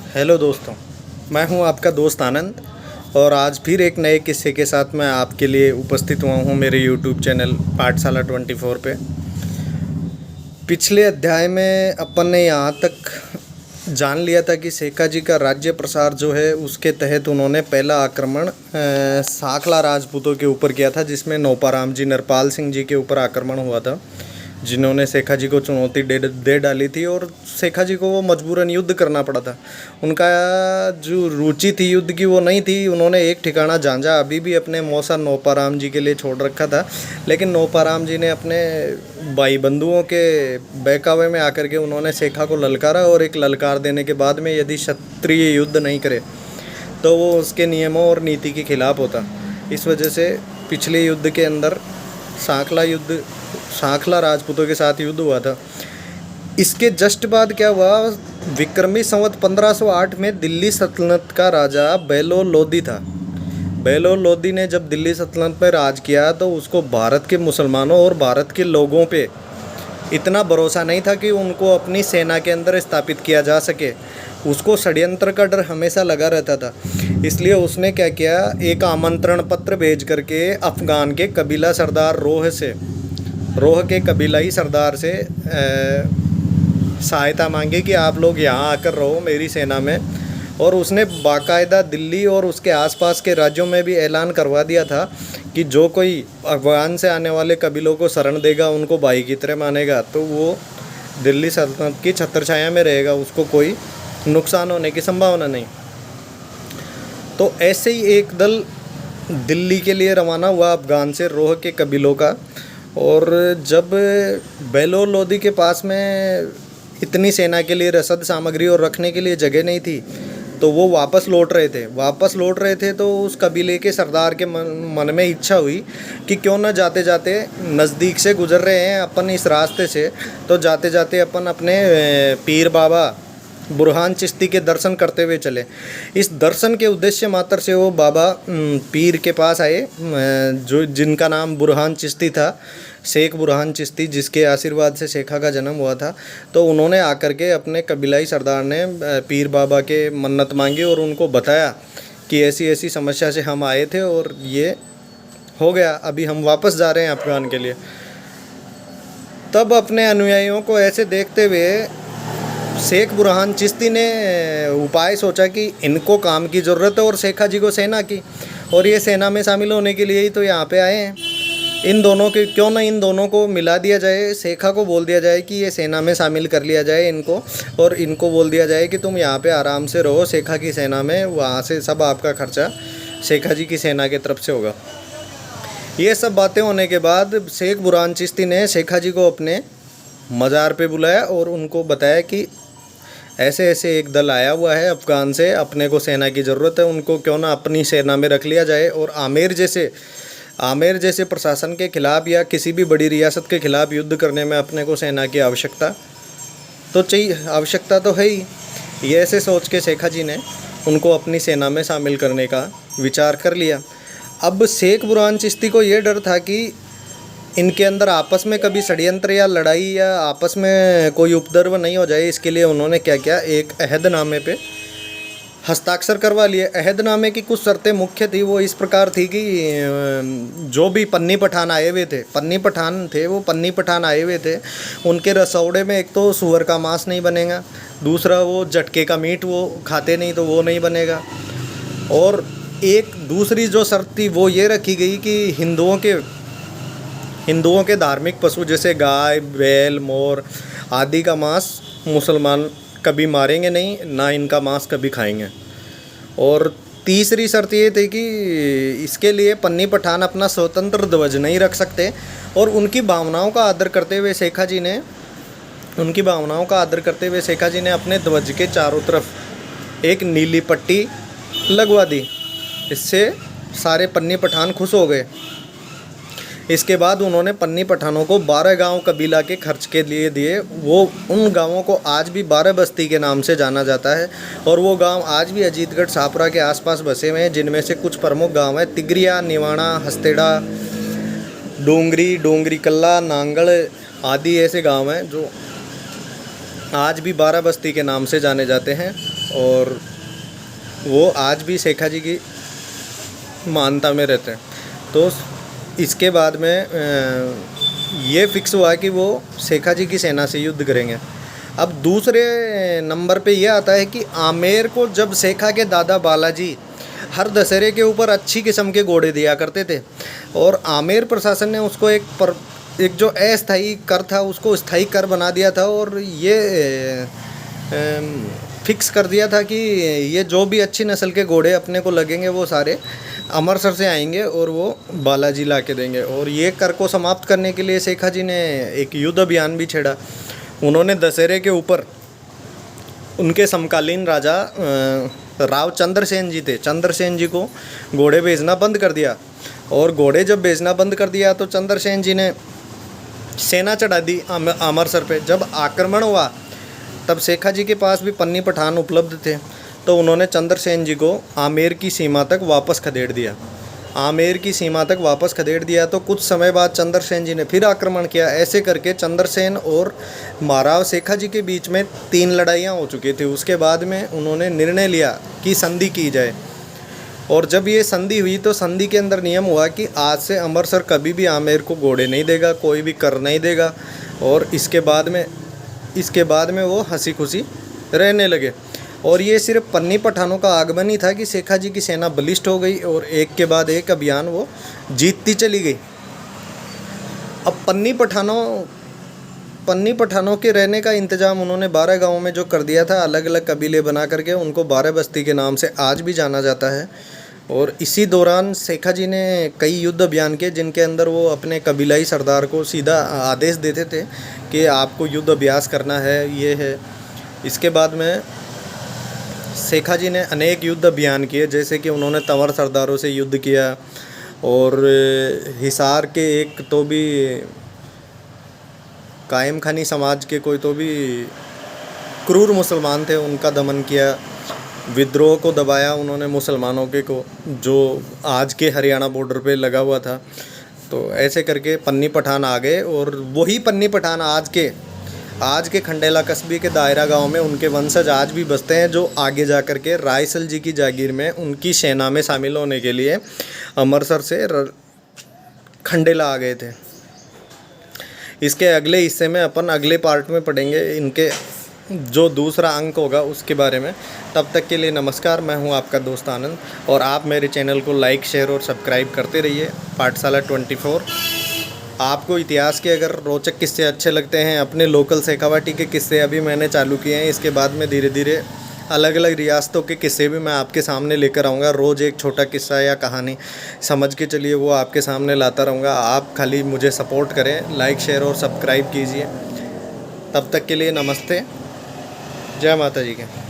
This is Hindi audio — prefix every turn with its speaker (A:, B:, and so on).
A: हेलो दोस्तों, मैं हूं आपका दोस्त आनंद और आज फिर एक नए किस्से के साथ मैं आपके लिए उपस्थित हुआ हूं मेरे यूट्यूब चैनल पाठशाला 24 पे। पिछले अध्याय में अपन ने यहाँ तक जान लिया था कि सेखा जी का राज्य प्रसार जो है उसके तहत उन्होंने पहला आक्रमण साकला राजपूतों के ऊपर किया था, जिसमें नौपाराम जी नरपाल सिंह जी के ऊपर आक्रमण हुआ था, जिन्होंने सेखा जी को चुनौती दे डाली थी और सेखा जी को वो मजबूरन युद्ध करना पड़ा था। उनका जो रुचि थी युद्ध की वो नहीं थी। उन्होंने एक ठिकाना झांझा अभी भी अपने मौसा नौपाराम जी के लिए छोड़ रखा था, लेकिन नौपाराम जी ने अपने भाई बंधुओं के बहकावे में आकर के उन्होंने सेखा को ललकारा और एक ललकार देने के बाद में यदि क्षत्रिय युद्ध नहीं करे तो वो उसके नियमों और नीति के खिलाफ होता। इस वजह से पिछले युद्ध के अंदर साखला राजपूतों के साथ युद्ध हुआ था। इसके जस्ट बाद क्या हुआ, विक्रमी संवत 1508 में दिल्ली सल्तनत का राजा बेलो लोदी था। बेलो लोदी ने जब दिल्ली सल्तनत पर राज किया तो उसको भारत के मुसलमानों और भारत के लोगों पे इतना भरोसा नहीं था कि उनको अपनी सेना के अंदर स्थापित किया जा सके। उसको षड्यंत्र का डर हमेशा लगा रहता था। इसलिए उसने क्या किया, एक आमंत्रण पत्र भेज करके अफ़गान के कबीला सरदार रोह के कबीलाई सरदार से सहायता मांगी कि आप लोग यहाँ आकर रहो मेरी सेना में। और उसने बाकायदा दिल्ली और उसके आसपास के राज्यों में भी ऐलान करवा दिया था कि जो कोई अफ़गान से आने वाले कबीलों को शरण देगा, उनको भाई की तरह मानेगा, तो वो दिल्ली सल्तनत की छत्रछाया में रहेगा, उसको कोई नुकसान होने की संभावना नहीं। तो ऐसे ही एक दल दिल्ली के लिए रवाना हुआ अफ़गान से रोह के कबीलों का। और जब बेलो लोदी के पास में इतनी सेना के लिए रसद सामग्री और रखने के लिए जगह नहीं थी, तो वो वापस लौट रहे थे तो उस कबीले के सरदार के मन में इच्छा हुई कि क्यों न जाते जाते, नज़दीक से गुजर रहे हैं अपन इस रास्ते से, तो जाते जाते अपन अपने पीर बाबा बुरहान चिश्ती के दर्शन करते हुए चले। इस दर्शन के उद्देश्य मात्र से वो बाबा पीर के पास आए, जिनका नाम बुरहान चिश्ती था, शेख बुरहान चिश्ती, जिसके आशीर्वाद से शेखा का जन्म हुआ था। तो उन्होंने आकर के अपने कबीलाई सरदार ने पीर बाबा के मन्नत मांगी और उनको बताया कि ऐसी ऐसी समस्या से हम आए थे और ये हो गया, अभी हम वापस जा रहे हैं अफ़गान के लिए। तब अपने अनुयायियों को ऐसे देखते हुए शेख बुरहान चिश्ती ने उपाय सोचा कि इनको काम की ज़रूरत है और शेखा जी को सेना की, और ये सेना में शामिल होने के लिए ही तो यहाँ पे आए हैं। इन दोनों को मिला दिया जाए, शेखा को बोल दिया जाए कि ये सेना में शामिल कर लिया जाए इनको, और इनको बोल दिया जाए कि तुम यहाँ पे आराम से रहो शेखा की सेना में, वहाँ से सब आपका खर्चा शेखा जी की सेना की तरफ से होगा। ये सब बातें होने के बाद शेख बुरहान चिश्ती ने शेखा जी को अपने मज़ार पे बुलाया और उनको बताया कि ऐसे ऐसे एक दल आया हुआ है अफ़गान से, अपने को सेना की ज़रूरत है, उनको क्यों ना अपनी सेना में रख लिया जाए, और आमेर जैसे प्रशासन के ख़िलाफ़ या किसी भी बड़ी रियासत के ख़िलाफ़ युद्ध करने में अपने को सेना की आवश्यकता तो है ही। ये ऐसे सोच के शेखा जी ने उनको अपनी सेना में शामिल करने का विचार कर लिया। अब शेख बुरहान चिश्ती को ये डर था कि इनके अंदर आपस में कभी षड्यंत्र या लड़ाई या आपस में कोई उपद्रव नहीं हो जाए। इसके लिए उन्होंने क्या किया, एक अहदनामे पे हस्ताक्षर करवा लिए। अहदनामे की कुछ शर्तें मुख्य थी, वो इस प्रकार थी कि जो भी पन्नी पठान आए हुए थे, उनके रसौड़े में एक तो सूअर का मांस नहीं बनेगा, दूसरा वो जटके का मीट वो खाते नहीं तो वो नहीं बनेगा, और एक दूसरी जो शर्त थी वो ये रखी गई कि हिंदुओं के धार्मिक पशु जैसे गाय, बैल, मोर आदि का मांस मुसलमान कभी मारेंगे नहीं, ना इनका मांस कभी खाएंगे। और तीसरी शर्त ये थी कि इसके लिए पन्नी पठान अपना स्वतंत्र ध्वज नहीं रख सकते, और उनकी भावनाओं का आदर करते हुए शेखा जी ने अपने ध्वज के चारों तरफ एक नीली पट्टी लगवा दी। इससे सारे पन्नी पठान खुश हो गए। इसके बाद उन्होंने पन्नी पठानों को 12 गांव कबीला के खर्च के लिए दिए। वो उन गांवों को आज भी 12 बस्ती के नाम से जाना जाता है, और वो गांव आज भी अजीतगढ़ सापरा के आसपास बसे हुए हैं, जिनमें से कुछ प्रमुख गांव हैं तिगरिया, निवाणा, हस्तेड़ा, डोंगरी कल्ला, नांगल आदि ऐसे गांव हैं जो आज भी 12 बस्ती के नाम से जाने जाते हैं और वो आज भी शेखा जी की मानता में रहते हैं। तो इसके बाद में ये फिक्स हुआ कि वो शेखा जी की सेना से युद्ध करेंगे। अब दूसरे नंबर पे ये आता है कि आमेर को जब शेखा के दादा बालाजी हर दशहरे के ऊपर अच्छी किस्म के घोड़े दिया करते थे और आमेर प्रशासन ने उसको एक जो अस्थायी कर था उसको स्थायी कर बना दिया था और ये फिक्स कर दिया था कि ये जो भी अच्छी नस्ल के घोड़े अपने को लगेंगे वो सारे अमृतसर से आएंगे और वो बालाजी ला के देंगे। और ये कर को समाप्त करने के लिए शेखा जी ने एक युद्ध अभियान भी छेड़ा। उन्होंने दशहरे के ऊपर उनके समकालीन राजा राव चंद्रसेन जी थे, चंद्रसेन जी को घोड़े भेजना बंद कर दिया। और घोड़े जब भेजना बंद कर दिया तो चंद्रसेन जी ने सेना चढ़ा दी अमृतसर पे। जब आक्रमण हुआ तब शेखा जी के पास भी पन्नी पठान उपलब्ध थे, तो उन्होंने चंद्रसेन जी को आमेर की सीमा तक वापस खदेड़ दिया। आमेर की सीमा तक वापस खदेड़ दिया तो कुछ समय बाद चंद्रसेन जी ने फिर आक्रमण किया। ऐसे करके चंद्रसेन और महाराव शेखा जी के बीच में 3 लड़ाइयाँ हो चुकी थी। उसके बाद में उन्होंने निर्णय लिया कि संधि की जाए। और जब ये संधि हुई तो संधि के अंदर नियम हुआ कि आज से अमृतसर कभी भी आमेर को घोड़े नहीं देगा, कोई भी कर नहीं देगा। और इसके बाद में वो हंसी खुशी रहने लगे। और ये सिर्फ पन्नी पठानों का आगमन ही था कि शेखा जी की सेना बलिष्ठ हो गई और एक के बाद एक अभियान वो जीतती चली गई। अब पन्नी पठानों के रहने का इंतज़ाम उन्होंने 12 गांवों में जो कर दिया था, अलग अलग कबीले बना करके उनको 12 बस्ती के नाम से आज भी जाना जाता है। और इसी दौरान शेखा जी ने कई युद्ध अभियान किए जिनके अंदर वो अपने कबीलाई सरदार को सीधा आदेश देते थे कि आपको युद्ध अभ्यास करना है, ये है। इसके बाद में शेखा जी ने अनेक युद्ध अभियान किए, जैसे कि उन्होंने तंवर सरदारों से युद्ध किया और हिसार के एक तो भी कायम खानी समाज के कोई तो भी क्रूर मुसलमान थे उनका दमन किया। विद्रोह को दबाया उन्होंने मुसलमानों के को जो आज के हरियाणा बॉर्डर पे लगा हुआ था। तो ऐसे करके पन्नी पठान आ गए और वही पन्नी पठान आज के खंडेला कस्बे के दायरा गांव में उनके वंशज आज भी बसते हैं, जो आगे जा कर के रायसल जी की जागीर में उनकी सेना में शामिल होने के लिए अमृतसर से खंडेला आ गए थे। इसके अगले हिस्से में अपन अगले पार्ट में पढ़ेंगे इनके जो दूसरा अंक होगा उसके बारे में। तब तक के लिए नमस्कार, मैं हूं आपका दोस्त आनंद और आप मेरे चैनल को लाइक, शेयर और सब्सक्राइब करते रहिए। पाठशाला 24। आपको इतिहास के अगर रोचक किस्से अच्छे लगते हैं, अपने लोकल शेखावाटी के किस्से अभी मैंने चालू किए हैं। इसके बाद में धीरे धीरे अलग अलग रियासतों के किस्से भी मैं आपके सामने लेकर आऊँगा। रोज़ एक छोटा किस्सा या कहानी समझ के चलिए वो आपके सामने लाता रहूँगा। आप खाली मुझे सपोर्ट करें, लाइक, शेयर और सब्सक्राइब कीजिए। तब तक के लिए नमस्ते, जय माता जी के।